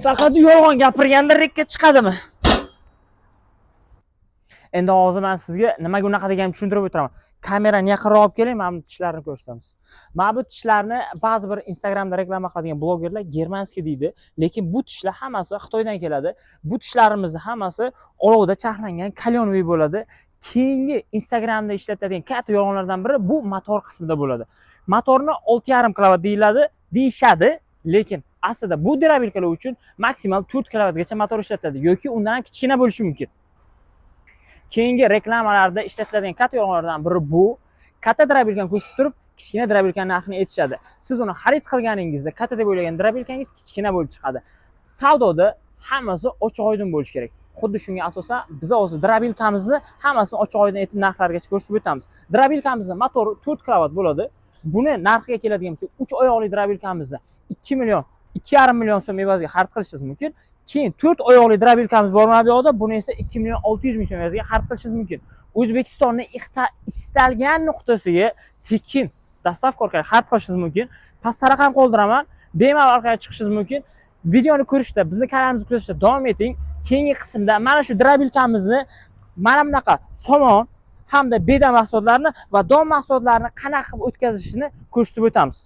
faqat yolg'on gapirganda rekka chiqadimi? Endi hozir men sizga nimaga unaqa deganimni tushuntirib o'tiraman. Kamerani yaqinroq olib keling, mana bu tishlarni ko'rsatamiz. Mana bu tishlarni ba'zi bir Instagramda reklama qiladigan blogerlar germanskiy deydi, lekin bu tishlar hammasi Xitoydan keladi. Bu tishlarimizni hammasi olovda chaqlangan kalyonoviy bo'ladi. Keyingi Instagramda ishlatadigan katta yolg'onlardan biri bu motor qismida bo'ladi. Motorni 6,5 kW deyishadi, lekin aslida bu derabilkalar uchun maksimal 4 kWgacha motor ishlatiladi yoki undan ham kichkina bo'lishi mumkin. Keyingi reklamalarda ishlatiladigan katta yolg'onlardan biri bu. Katta derabilkani ko'rsatib turib, kichkina derabilkaning narxini aytishadi. Siz uni xarid qilganingizda katta deb o'ylagan derabilkangiz kichkina bo'lib chiqadi. Savdoda hammasi ochiq-oydin bo'lishi kerak. Xuddi shunga asosan biz hozir derabilkamizni hammasini ochiq-oydin aytib narxlargacha ko'rsatib o'tamiz. Derabilkamizning motori 4 kW bo'ladi. Buni narxiga keladigan bo'lsak, 3 oyoqli derabilkamizni 2 million, 2,5 million so'm evaziga xarid qilishingiz mumkin. Keyin 4 oyoqli derabilkamiz bor mana bu yoqda, buni esa 2 million 600 ming so'm evaziga xarid qilishingiz mumkin. O'zbekistonning istalgan nuqtasiga tekin dastavka orqali xarid qilishingiz mumkin. Pastda raqam qoldiraman, bemalol orqaga chiqishingiz mumkin. Videoni ko'rishda, bizni kanalimizni kuzatishda davom eting. Keyingi qismda mana shu derabilkamizni mana bunaqa somon hamda beda mahsulotlarini va don mahsulotlarini qanaqa qilib o'tkazishni ko'rsatib o'tamiz.